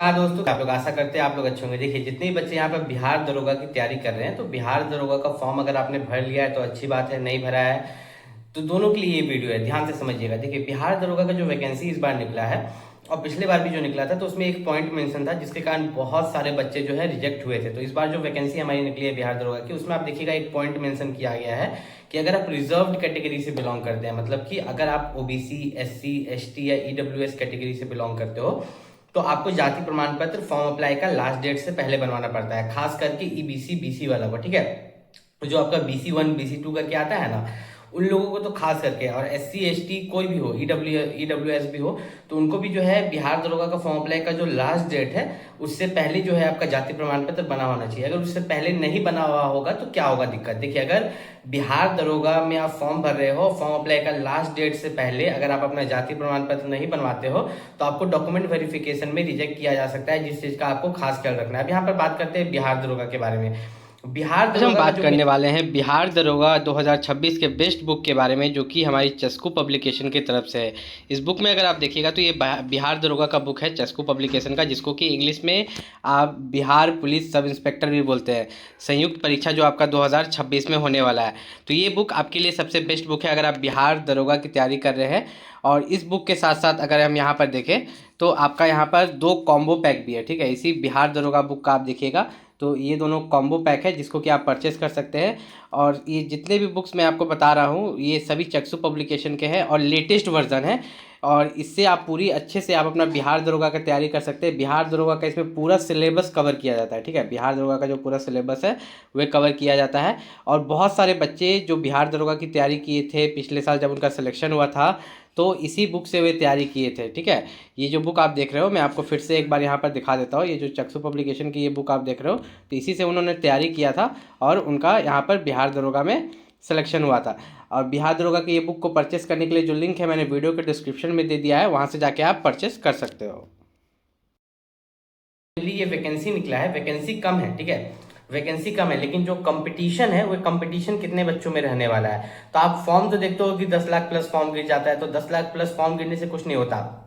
हाँ दोस्तों, आप लोग आशा करते हैं आप लोग अच्छे होंगे। देखिए, जितने भी बच्चे यहाँ पर बिहार दरोगा की तैयारी कर रहे हैं, तो बिहार दरोगा का फॉर्म अगर आपने भर लिया है तो अच्छी बात है, नहीं भरा है तो दोनों के लिए ये वीडियो है, ध्यान से समझिएगा। देखिए, बिहार दरोगा का जो वैकेंसी इस बार निकला है और पिछले बार भी जो निकला था, तो उसमें एक पॉइंट मेंशन था जिसके कारण बहुत सारे बच्चे जो है रिजेक्ट हुए थे। तो इस बार जो वैकेंसी हमारी निकली है बिहार दरोगा की, उसमें आप देखिएगा एक पॉइंट मेंशन किया गया है कि अगर आप रिजर्व्ड कैटेगरी से बिलोंग करते हैं, मतलब कि अगर आप ओबीसी, एससी, एसटी या ईडब्ल्यूएस कैटेगरी से बिलोंग करते हो, तो आपको जाति प्रमाण पत्र फॉर्म अप्लाई का लास्ट डेट से पहले बनवाना पड़ता है, खास करके ईबीसी बीसी वाला को। ठीक है, तो जो आपका BC1 BC2 करके आता है ना, उन लोगों को तो खास करके, और SC ST कोई भी हो, EWS भी हो, तो उनको भी जो है बिहार दरोगा का फॉर्म अप्लाई का जो लास्ट डेट है उससे पहले जो है आपका जाति प्रमाण पत्र बना होना चाहिए। अगर उससे पहले नहीं बना हुआ होगा तो क्या होगा दिक्कत। देखिए, अगर बिहार दरोगा में आप फॉर्म भर रहे हो, फॉर्म अप्लाई का लास्ट डेट से पहले अगर आप अपना जाति प्रमाण पत्र नहीं बनवाते हो, तो आपको डॉक्यूमेंट वेरिफिकेशन में रिजेक्ट किया जा सकता है, जिस चीज का आपको खास ख्याल रखना है। अब यहाँ पर बात करते हैं बिहार दरोगा के बारे में। बिहार आज हम दरोगा का बात जो करने वाले हैं बिहार दरोगा 2026 के बेस्ट बुक के बारे में, जो कि हमारी चस्कू पब्लिकेशन की तरफ से है। इस बुक में अगर आप देखिएगा तो ये बिहार दरोगा का बुक है चस्कू पब्लिकेशन का, जिसको कि इंग्लिश में आप बिहार पुलिस सब इंस्पेक्टर भी बोलते हैं। संयुक्त परीक्षा जो आपका 2026 में होने वाला है, तो ये बुक आपके लिए सबसे बेस्ट बुक है अगर आप बिहार दरोगा की तैयारी कर रहे हैं। और इस बुक के साथ साथ अगर हम यहाँ पर देखें तो आपका यहाँ पर 2 कॉम्बो पैक भी है। ठीक है, इसी बिहार दरोगा बुक का आप देखिएगा तो ये दोनों कॉम्बो पैक है जिसको कि आप परचेस कर सकते हैं। और ये जितने भी बुक्स मैं आपको बता रहा हूँ ये सभी चक्सू पब्लिकेशन के हैं और लेटेस्ट वर्जन है। और इससे आप पूरी अच्छे से आप अपना बिहार दरोगा का तैयारी कर सकते हैं। बिहार दरोगा का इसमें पूरा सिलेबस कवर किया जाता है। ठीक है, बिहार दरोगा का जो पूरा सिलेबस है वह कवर किया जाता है। और बहुत सारे बच्चे जो बिहार दरोगा की तैयारी किए थे पिछले साल जब उनका सिलेक्शन हुआ था, तो इसी बुक से वे तैयारी किए थे। ठीक है, ये जो बुक आप देख रहे हो मैं आपको फिर से एक बार यहाँ पर दिखा देता हूँ। ये जो चक्सू पब्लिकेशन की ये बुक आप देख रहे हो, तो इसी से उन्होंने तैयारी किया था और उनका यहाँ पर बिहार दरोगा में सिलेक्शन हुआ था। और बिहार दरोगा की ये बुक को परचेस करने के लिए जो लिंक है मैंने वीडियो के डिस्क्रिप्शन में दे दिया है, वहाँ से जाके आप परचेस कर सकते हो। ये वैकेंसी निकला है, वैकेंसी कम है। ठीक है, वैकेंसी कम है, लेकिन जो कंपटीशन है वो कंपटीशन कितने बच्चों में रहने वाला है। तो आप फॉर्म तो देखते हो कि 10 लाख प्लस फॉर्म गिर जाता है, तो 10 लाख प्लस फॉर्म गिरने से कुछ नहीं होता।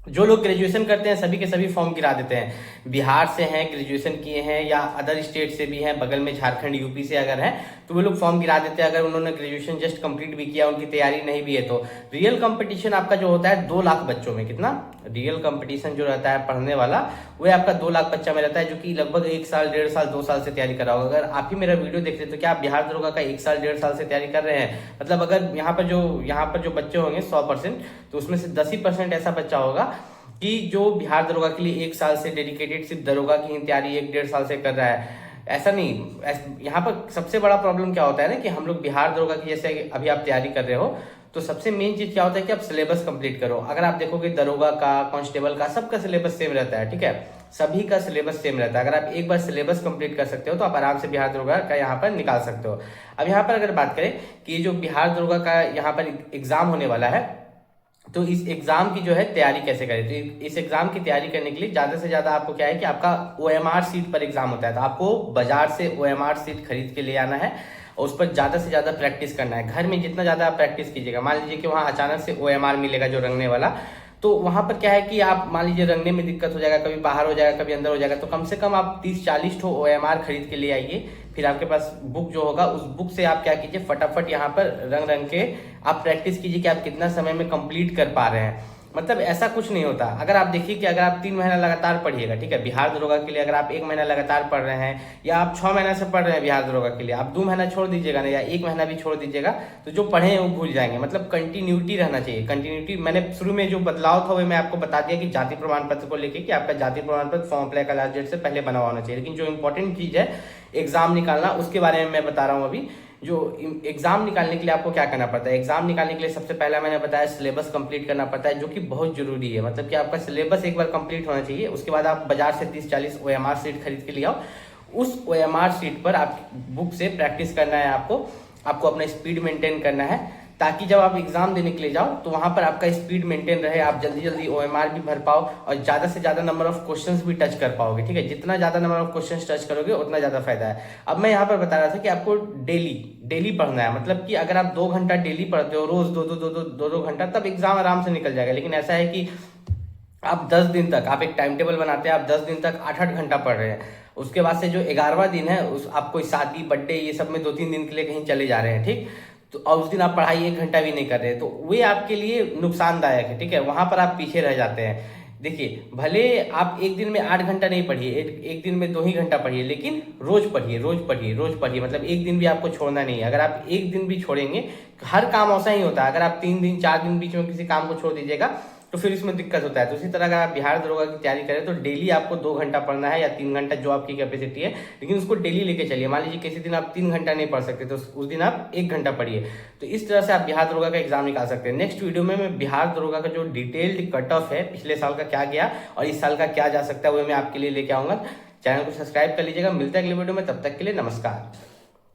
जो लोग ग्रेजुएशन करते हैं सभी के सभी फॉर्म गिरा देते हैं। बिहार से हैं, ग्रेजुएशन किए हैं, या अदर स्टेट से भी हैं, बगल में झारखंड यूपी से अगर है तो वो लोग फॉर्म गिरा देते हैं, अगर उन्होंने ग्रेजुएशन जस्ट कंप्लीट भी किया, उनकी तैयारी नहीं भी है तो। रियल कंपटीशन आपका जो होता है 2 लाख बच्चों में, कितना रियल कंपटीशन जो रहता है पढ़ने वाला, वो आपका 2 लाख बच्चा में रहता है, जो कि लगभग 1 साल 1.5 साल 2 साल से तैयारी कर रहा होगा। अगर आप ही मेरा वीडियो देख रहे तो क्या आप बिहार दरोगा का 1 साल 1.5 साल से तैयारी कर रहे हैं? मतलब अगर यहाँ पर जो बच्चे होंगे 100%, तो उसमें से 10% ऐसा बच्चा होगा कि जो बिहार दरोगा के लिए 1 साल से डेडिकेटेड सिर्फ दरोगा की ही तैयारी 1-1.5 साल से कर रहा है। ऐसा नहीं, यहाँ पर सबसे बड़ा प्रॉब्लम क्या होता है ना, कि हम लोग बिहार दरोगा की जैसे अभी आप तैयारी कर रहे हो, तो सबसे मेन चीज क्या होता है कि आप सिलेबस कंप्लीट करो। अगर आप देखोगे दरोगा का, कांस्टेबल का, सबका सिलेबस सेम रहता है। ठीक है, सभी का सिलेबस सेम रहता है। अगर आप एक बार सिलेबस कंप्लीट कर सकते हो तो आप आराम से बिहार दरोगा का यहाँ पर निकाल सकते हो। अब यहाँ पर अगर बात करें कि ये जो बिहार दरोगा का यहाँ पर एग्जाम होने वाला है, तो इस एग्जाम की जो है तैयारी कैसे करें। तो इस एग्जाम की तैयारी करने के लिए ज्यादा से ज्यादा आपको क्या है कि आपका OMR सीट पर एग्जाम होता है, तो आपको बाजार से OMR सीट खरीद के ले आना है और उस पर ज्यादा से ज्यादा प्रैक्टिस करना है। घर में जितना ज्यादा आप प्रैक्टिस कीजिएगा, मान लीजिए कि वहां अचानक से OMR मिलेगा जो रंगने वाला, तो वहां पर क्या है कि आप मान लीजिए रंगने में दिक्कत हो जाएगा, कभी बाहर हो जाएगा कभी अंदर हो जाएगा, तो कम से कम आप 30-40 ठो OMR खरीद के ले आइए। फिर आपके पास बुक जो होगा उस बुक से आप क्या कीजिए, फटाफट यहाँ पर रंग रंग के आप प्रैक्टिस कीजिए कि आप कितना समय में कंप्लीट कर पा रहे हैं। मतलब ऐसा कुछ नहीं होता। अगर आप देखिए कि अगर आप 3 महीना लगातार पढ़िएगा, ठीक है, बिहार दरोगा के लिए अगर आप 1 महीना लगातार पढ़ रहे हैं, या आप 6 महीना से पढ़ रहे हैं बिहार दरोगा के लिए, आप 2 महीना छोड़ दीजिएगा ना, या 1 महीना भी छोड़ दीजिएगा, तो जो पढ़े हैं वो भूल जाएंगे। मतलब कंटिन्यूटी रहना चाहिए। कंटिन्यूटी मैंने शुरू में जो बदलाव था वो मैं आपको बता दिया कि जाति प्रमाण पत्र को लेकर कि आपका जाति प्रमाण पत्र फॉर्म अप्लाई का लास्ट डेट से पहले बना होना चाहिए। लेकिन जो इंपॉर्टेंट चीज है एग्जाम निकालना, उसके बारे में मैं बता रहा हूँ अभी। जो एग्जाम निकालने के लिए आपको क्या करना पड़ता है, एग्जाम निकालने के लिए सबसे पहला मैंने बताया सिलेबस कंप्लीट करना पड़ता है, जो कि बहुत जरूरी है। मतलब कि आपका सिलेबस एक बार कंप्लीट होना चाहिए, उसके बाद आप बाजार से 30-40 OMR सीट खरीद के ले आओ। उस OMR सीट पर आप बुक से प्रैक्टिस करना है, आपको अपना स्पीड मेंटेन करना है, ताकि जब आप एग्जाम देने के लिए जाओ तो वहां पर आपका स्पीड मेंटेन रहे, आप जल्दी जल्दी OMR भी भर पाओ और ज्यादा से ज्यादा नंबर ऑफ क्वेश्चंस भी टच कर पाओगे। ठीक है, जितना ज्यादा नंबर ऑफ क्वेश्चंस टच करोगे उतना ज्यादा फायदा है। अब मैं यहाँ पर बता रहा था कि आपको डेली डेली पढ़ना है। मतलब कि अगर आप 2 घंटा डेली पढ़ते हो, रोज दो दो घंटा, तब एग्जाम आराम से निकल जाएगा। लेकिन ऐसा है कि आप 10 दिन तक आप एक टाइम टेबल बनाते हैं, आप 10 दिन तक 8-8 घंटा पढ़ रहे हैं। उसके बाद से जो 11वां दिन है उस आप कोई शादी बर्थडे ये सब में 2-3 दिन के लिए कहीं चले जा रहे हैं, ठीक। तो और उस दिन आप पढ़ाई 1 घंटा भी नहीं कर रहे, तो वे आपके लिए नुकसानदायक है, ठीक है। वहां पर आप पीछे रह जाते हैं। देखिए, भले आप एक दिन में 8 घंटा नहीं पढ़िए, एक दिन में 2 ही घंटा पढ़िए, लेकिन रोज पढ़िए, रोज पढ़िए, रोज पढ़िए। मतलब एक दिन भी आपको छोड़ना नहीं है। अगर आप एक दिन भी छोड़ेंगे, हर काम ऐसा ही होता है, अगर आप 3 दिन 4 दिन बीच में किसी काम को छोड़ दीजिएगा तो फिर इसमें दिक्कत होता है। तो इसी तरह अगर आप बिहार दरोगा की तैयारी करें तो डेली आपको 2 घंटा पढ़ना है या 3 घंटा, जो आपकी कैपेसिटी है, लेकिन उसको डेली लेके चलिए। मान लीजिए किसी दिन आप 3 घंटा नहीं पढ़ सकते तो उस दिन आप 1 घंटा पढ़िए। तो इस तरह से आप बिहार दरोगा का एग्जाम निकाल सकते हैं। नेक्स्ट वीडियो में मैं बिहार दरोगा का जो डिटेल्ड कट ऑफ है, पिछले साल का क्या गया और इस साल का क्या जा सकता है, वो मैं आपके लिए लेके आऊंगा। चैनल को सब्सक्राइब कर लीजिएगा। मिलता है अगले वीडियो में, तब तक के लिए नमस्कार।